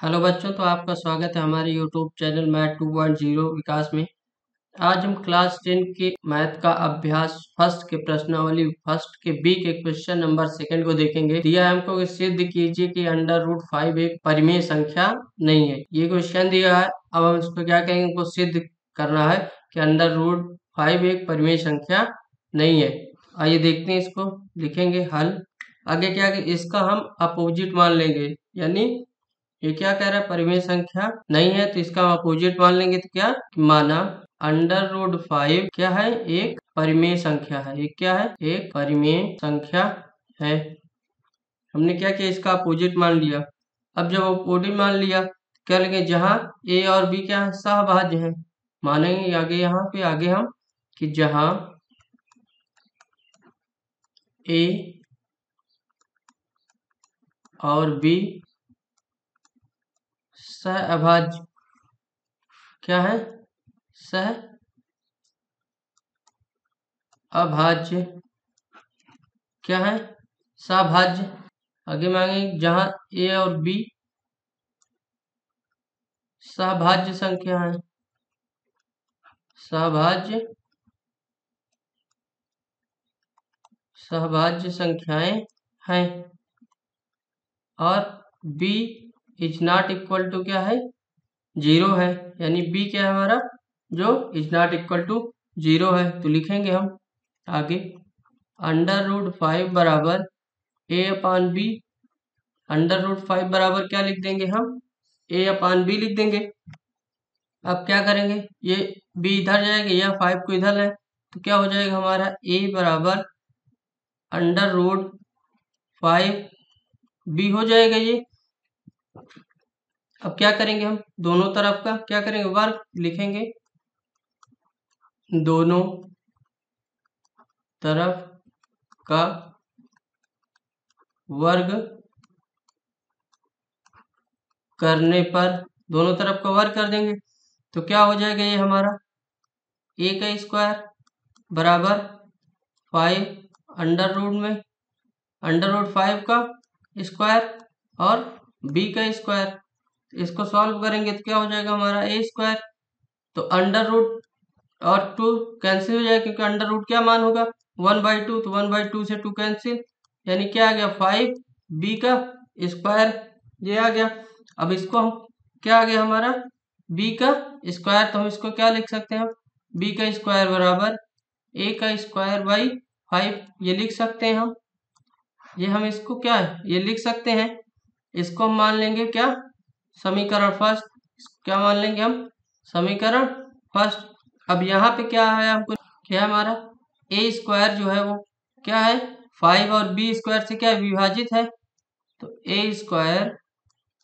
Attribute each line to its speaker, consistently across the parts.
Speaker 1: Hello बच्चों, तो आपका स्वागत है हमारे यूट्यूब चैनल मैथ 2.0 विकास में। आज हम क्लास 10 के मैथ का अभ्यास फर्स्ट के प्रश्नावली फर्स्ट के बी के क्वेश्चन नंबर सेकंड को देखेंगे। दिया है हमको कि सिद्ध कीजिए कि √5 एक परिमेय संख्या नहीं है। ये क्वेश्चन दिया है। अब हम इसको क्या कहेंगे, हमको सिद्ध करना है कि √5 एक परिमेय संख्या नहीं है। आइए देखते हैं, इसको लिखेंगे हल। आगे क्या कि इसका हम अपोजिट मान लेंगे, यानी ये क्या कह रहा है, परिमेय संख्या नहीं है तो इसका हम अपोजिट मान लेंगे। तो क्या माना √5 क्या है, एक परिमेय संख्या है। ये क्या है, एक परिमेय संख्या है। हमने क्या किया, इसका अपोजिट मान लिया। अब जब अपोजिट मान लिया क्या लेंगे, जहां ए और बी क्या है, सहभाज्य है। मानेंगे आगे, यहाँ पे आगे हम कि जहां ए और बी सहअभाज्य क्या है, सह अभाज्य क्या है, सहभाज्य। आगे मांगे जहां ए और बी सहभाज्य संख्या है, सहभाज्य संख्याएं हैं। और b is not equal to क्या है, 0 है। यानी b क्या है हमारा, जो इज नॉट इक्वल टू 0 है। तो लिखेंगे हम आगे √5 बराबर a/b। √5 बराबर क्या लिख देंगे हम, a/b लिख देंगे। अब क्या करेंगे, ये b इधर जाएगा, या 5 को इधर है, तो क्या हो जाएगा हमारा a बराबर √5b हो जाएगा ये। अब क्या करेंगे, हम दोनों तरफ का क्या करेंगे, वर्ग लिखेंगे। दोनों तरफ का वर्ग करने पर, दोनों तरफ का वर्ग कर देंगे तो क्या हो जाएगा, ये हमारा a का स्क्वायर बराबर 5 अंडर रूट में √5 का स्क्वायर और b का स्क्वायर। इसको सॉल्व करेंगे तो क्या हो जाएगा हमारा a²। तो अंडर रूट और 2 कैंसिल हो जाएगा, क्योंकि अंडर रूट क्या मान होगा 1/2, तो 1/2 से 2 कैंसिल, यानी क्या आ गया 5b का स्क्वायर, ये आ गया। अब इसको हम क्या आ गया हमारा b का स्क्वायर, तो हम इसको क्या लिख सकते हैं, b का स्क्वायर बराबर a का स्क्वायर बाई 5, ये लिख सकते हैं हम। ये हम इसको क्या है, ये लिख सकते हैं। इसको हम मान लेंगे क्या, समीकरण फर्स्ट। क्या मान लेंगे हम, समीकरण फर्स्ट। अब यहाँ पे क्या है, हमको क्या है हमारा a² जो है वो क्या है 5 और b² से क्या है, विभाजित है। तो a²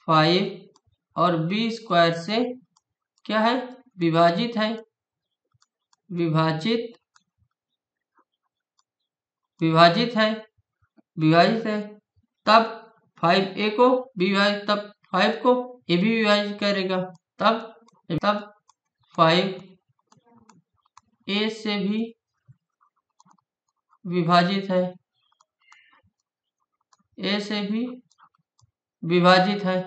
Speaker 1: 5 और b² से क्या है, विभाजित है। विभाजित विभाजित है विभाजित है। तब 5a को विभाजित, तब 5 को a भी विभाजित करेगा, तब 5a से भी विभाजित है, a से भी विभाजित है।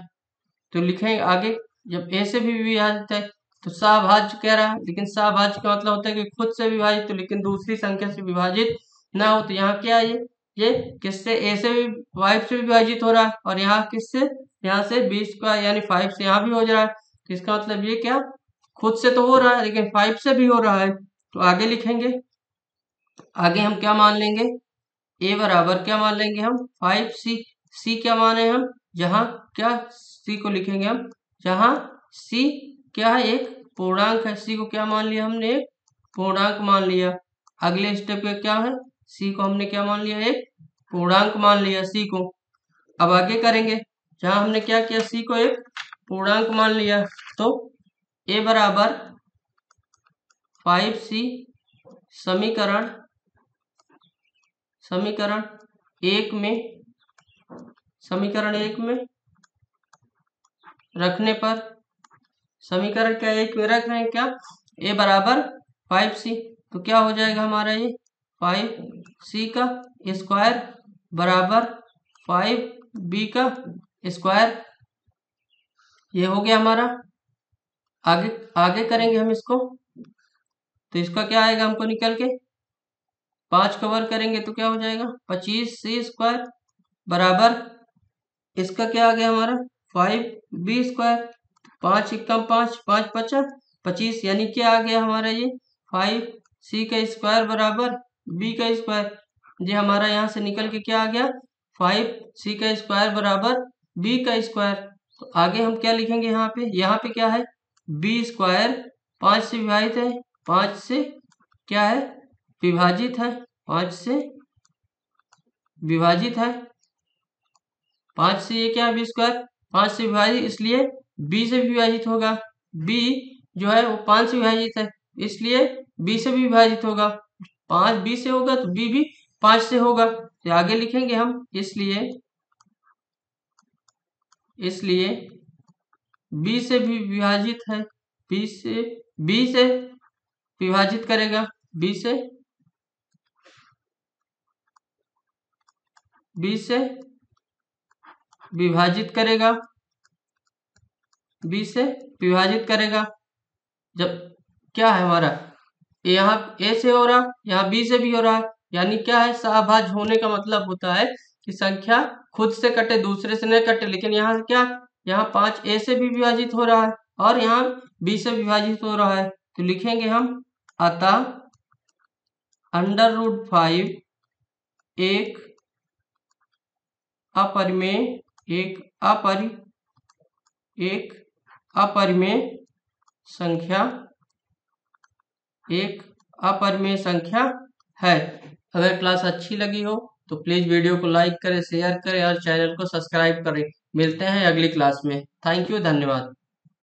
Speaker 1: तो लिखेंगे आगे, जब a से भी विभाजित है तो सहभाज्य कह रहा है, लेकिन सहभाज्य का मतलब होता है कि खुद से विभाजित, तो लेकिन दूसरी संख्या से विभाजित ना हो। तो यहाँ क्या है, ये किससे, a से भी 5 से विभाजित हो रहा है, और यहाँ किससे, यहाँ से 20 का यानी 5 से यहाँ भी हो जा रहा है। तो इसका मतलब ये क्या, खुद से तो हो रहा है लेकिन 5 से भी हो रहा है। तो आगे लिखेंगे, आगे हम क्या मान लेंगे, a बराबर क्या मान लेंगे हम 5c। c क्या माने हम, जहाँ क्या c को लिखेंगे हम, जहाँ c क्या है, एक पूर्णांक है। c को क्या मान लिया हमने, एक पूर्णांक मान लिया। अगले स्टेप पे क्या है, c को हमने क्या मान लिया, एक पूर्णांक मान लिया c को। अब आगे करेंगे, जहाँ हमने क्या किया, c को एक पूर्णांक मान लिया, तो a बराबर 5c समीकरण एक में रखने पर, समीकरण क्या एक में रख रहे हैं क्या, a बराबर 5c, तो क्या हो जाएगा हमारा ये 5c का स्क्वायर बराबर 5b का स्क्वायर। ये हो गया हमारा। आगे आगे करेंगे हम इसको, तो इसका क्या आएगा हमको निकल के, 5 कवर करेंगे तो क्या हो जाएगा 25c² बराबर, इसका क्या आ गया हमारा 5b²। 5 × 5 5 × 5 25, यानी क्या आ गया हमारा ये 5c² बराबर b²। ये हमारा यहाँ से निकल के क्या आ गया 5c² बराबर b²। तो आगे हम क्या लिखेंगे यहाँ पे क्या है b², 5 से विभाजित है, 5 से क्या है विभाजित है, 5 से विभाजित है, 5 से ये क्या है b², 5 से विभाजित, इसलिए b से विभाजित होगा। b जो है वो 5 से विभाजित है, इसलिए b से भी विभाजित होगा। 5 b से होगा तो b भी 5 से होगा। तो आगे लिखेंगे हम, इसलिए b से भी विभाजित है, b से विभाजित करेगा, b से विभाजित करेगा, b से विभाजित करेगा। जब क्या है हमारा यहाँ a से हो रहा, यहाँ b से भी हो रहा है, यानी क्या है सहभाज्य होने का मतलब होता है कि संख्या खुद से कटे, दूसरे से नहीं कटे। लेकिन यहाँ क्या, यहाँ 5 a से भी विभाजित हो रहा है और यहाँ b से विभाजित हो रहा है। तो लिखेंगे हम, अतः √5 एक अपरिमेय संख्या है। अगर क्लास अच्छी लगी हो तो प्लीज वीडियो को लाइक करें, शेयर करें और चैनल को सब्सक्राइब करें। मिलते हैं अगली क्लास में। थैंक यू, धन्यवाद।